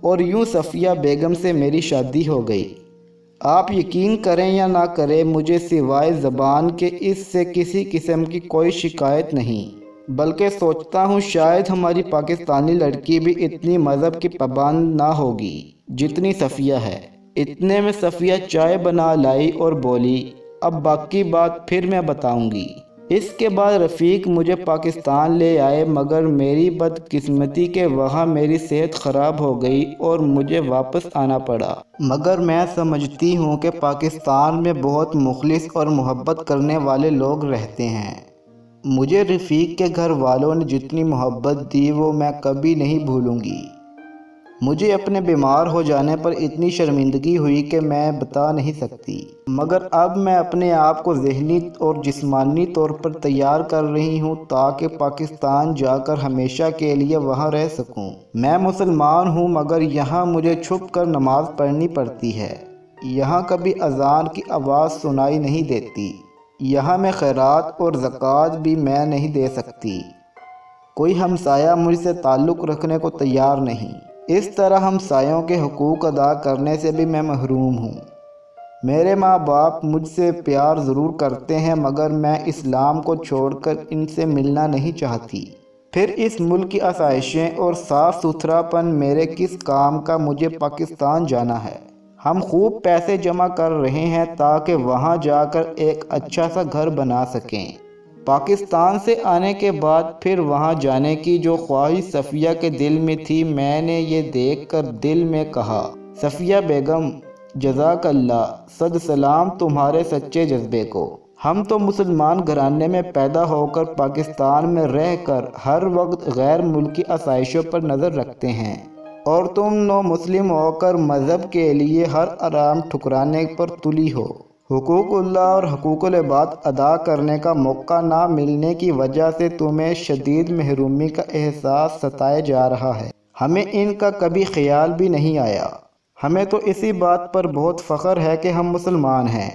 اور یوں صفیہ بیگم سے میری شادی ہو گئی۔ آپ یقین کریں یا نہ کریں، مجھے سوائے زبان کے اس سے کسی قسم کی کوئی شکایت نہیں، بلکہ سوچتا ہوں شاید ہماری پاکستانی لڑکی بھی اتنی مذہب کی پابند نہ ہوگی جتنی صفیہ ہے۔ اتنے میں صفیہ چائے بنا لائی اور بولی، اب باقی بات پھر میں بتاؤں گی۔ اس کے بعد رفیق مجھے پاکستان لے آئے، مگر میری بدقسمتی کہ وہاں میری صحت خراب ہو گئی اور مجھے واپس آنا پڑا۔ مگر میں سمجھتی ہوں کہ پاکستان میں بہت مخلص اور محبت کرنے والے لوگ رہتے ہیں۔ مجھے رفیق کے گھر والوں نے جتنی محبت دی وہ میں کبھی نہیں بھولوں گی۔ مجھے اپنے بیمار ہو جانے پر اتنی شرمندگی ہوئی کہ میں بتا نہیں سکتی، مگر اب میں اپنے آپ کو ذہنی اور جسمانی طور پر تیار کر رہی ہوں تاکہ پاکستان جا کر ہمیشہ کے لیے وہاں رہ سکوں۔ میں مسلمان ہوں، مگر یہاں مجھے چھپ کر نماز پڑھنی پڑتی ہے۔ یہاں کبھی اذان کی آواز سنائی نہیں دیتی۔ یہاں میں خیرات اور زکوٰۃ بھی میں نہیں دے سکتی۔ کوئی ہمسایہ مجھ سے تعلق رکھنے کو تیار نہیں۔ اس طرح ہمسایوں کے حقوق ادا کرنے سے بھی میں محروم ہوں۔ میرے ماں باپ مجھ سے پیار ضرور کرتے ہیں، مگر میں اسلام کو چھوڑ کر ان سے ملنا نہیں چاہتی۔ پھر اس ملک کی آسائشیں اور صاف ستھرا پن میرے کس کام کا؟ مجھے پاکستان جانا ہے۔ ہم خوب پیسے جمع کر رہے ہیں تاکہ وہاں جا کر ایک اچھا سا گھر بنا سکیں۔ پاکستان سے آنے کے بعد پھر وہاں جانے کی جو خواہش صفیہ کے دل میں تھی، میں نے یہ دیکھ کر دل میں کہا، صفیہ بیگم جزاک اللہ، صد سلام تمہارے سچے جذبے کو۔ ہم تو مسلمان گھرانے میں پیدا ہو کر پاکستان میں رہ کر ہر وقت غیر ملکی آسائشوں پر نظر رکھتے ہیں، اور تم نو مسلم ہو کر مذہب کے لیے ہر آرام ٹھکرانے پر تلی ہو۔ حقوق اللہ اور حقوق العباد ادا کرنے کا موقع نہ ملنے کی وجہ سے تمہیں شدید محرومی کا احساس ستائے جا رہا ہے۔ ہمیں ان کا کبھی خیال بھی نہیں آیا۔ ہمیں تو اسی بات پر بہت فخر ہے کہ ہم مسلمان ہیں،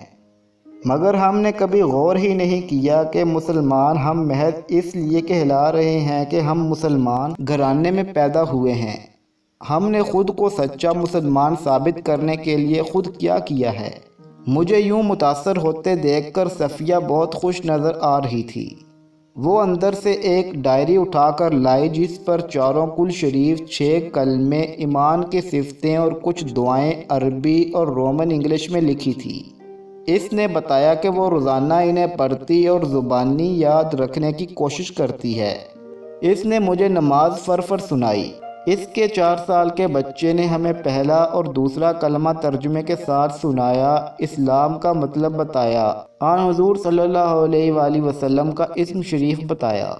مگر ہم نے کبھی غور ہی نہیں کیا کہ مسلمان ہم محض اس لیے کہلا رہے ہیں کہ ہم مسلمان گھرانے میں پیدا ہوئے ہیں۔ ہم نے خود کو سچا مسلمان ثابت کرنے کے لیے خود کیا کیا ہے؟ مجھے یوں متاثر ہوتے دیکھ کر صفیہ بہت خوش نظر آ رہی تھی۔ وہ اندر سے ایک ڈائری اٹھا کر لائی جس پر 4 کل شریف، 6 کلمے ایمان کی صفتیں اور کچھ دعائیں عربی اور رومن انگلش میں لکھی تھی۔ اس نے بتایا کہ وہ روزانہ انہیں پڑھتی اور زبانی یاد رکھنے کی کوشش کرتی ہے۔ اس نے مجھے نماز فرفر سنائی۔ اس کے 4 سال کے بچے نے ہمیں پہلا اور دوسرا کلمہ ترجمے کے ساتھ سنایا، اسلام کا مطلب بتایا، آن حضور صلی اللہ علیہ وآلہ وسلم کا اسم شریف بتایا۔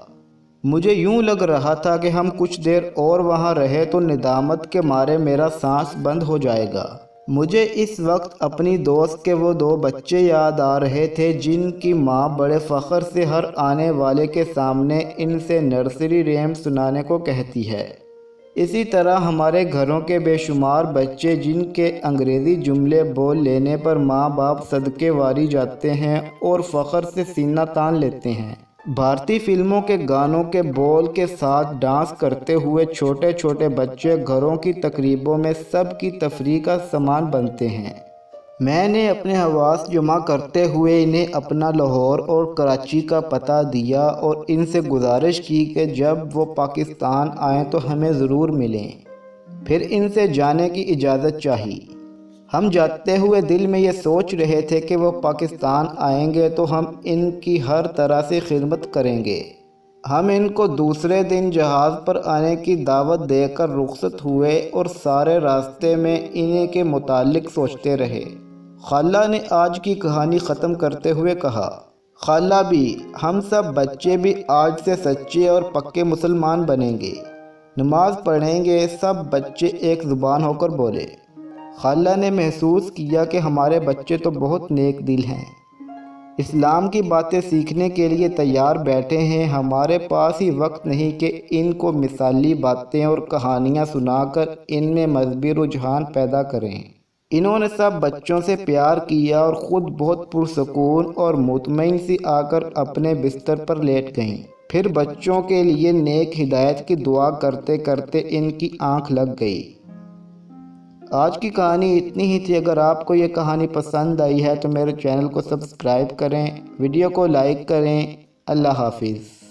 مجھے یوں لگ رہا تھا کہ ہم کچھ دیر اور وہاں رہے تو ندامت کے مارے میرا سانس بند ہو جائے گا۔ مجھے اس وقت اپنی دوست کے وہ 2 بچے یاد آ رہے تھے جن کی ماں بڑے فخر سے ہر آنے والے کے سامنے ان سے نرسری ریم سنانے کو کہتی ہے۔ اسی طرح ہمارے گھروں کے بے شمار بچے جن کے انگریزی جملے بول لینے پر ماں باپ صدقے واری جاتے ہیں اور فخر سے سینہ تان لیتے ہیں۔ بھارتی فلموں کے گانوں کے بول کے ساتھ ڈانس کرتے ہوئے چھوٹے چھوٹے بچے گھروں کی تقریبوں میں سب کی تفریح کا سامان بنتے ہیں۔ میں نے اپنے حواس جمع کرتے ہوئے انہیں اپنا لاہور اور کراچی کا پتہ دیا اور ان سے گزارش کی کہ جب وہ پاکستان آئیں تو ہمیں ضرور ملیں۔ پھر ان سے جانے کی اجازت چاہی۔ ہم جاتے ہوئے دل میں یہ سوچ رہے تھے کہ وہ پاکستان آئیں گے تو ہم ان کی ہر طرح سے خدمت کریں گے۔ ہم ان کو دوسرے دن جہاز پر آنے کی دعوت دے کر رخصت ہوئے اور سارے راستے میں انہیں کے متعلق سوچتے رہے۔ خالہ نے آج کی کہانی ختم کرتے ہوئے کہا، خالہ بھی، ہم سب بچے بھی آج سے سچے اور پکے مسلمان بنیں گے، نماز پڑھیں گے۔ سب بچے ایک زبان ہو کر بولے۔ خالہ نے محسوس کیا کہ ہمارے بچے تو بہت نیک دل ہیں، اسلام کی باتیں سیکھنے کے لیے تیار بیٹھے ہیں۔ ہمارے پاس ہی وقت نہیں کہ ان کو مثالی باتیں اور کہانیاں سنا کر ان میں مذہبی رجحان پیدا کریں۔ انہوں نے سب بچوں سے پیار کیا اور خود بہت پرسکون اور مطمئن سی آ کر اپنے بستر پر لیٹ گئیں۔ پھر بچوں کے لیے نیک ہدایت کی دعا کرتے کرتے ان کی آنکھ لگ گئی۔ آج کی کہانی اتنی ہی تھی۔ اگر آپ کو یہ کہانی پسند آئی ہے تو میرے چینل کو سبسکرائب کریں، ویڈیو کو لائک کریں۔ اللہ حافظ۔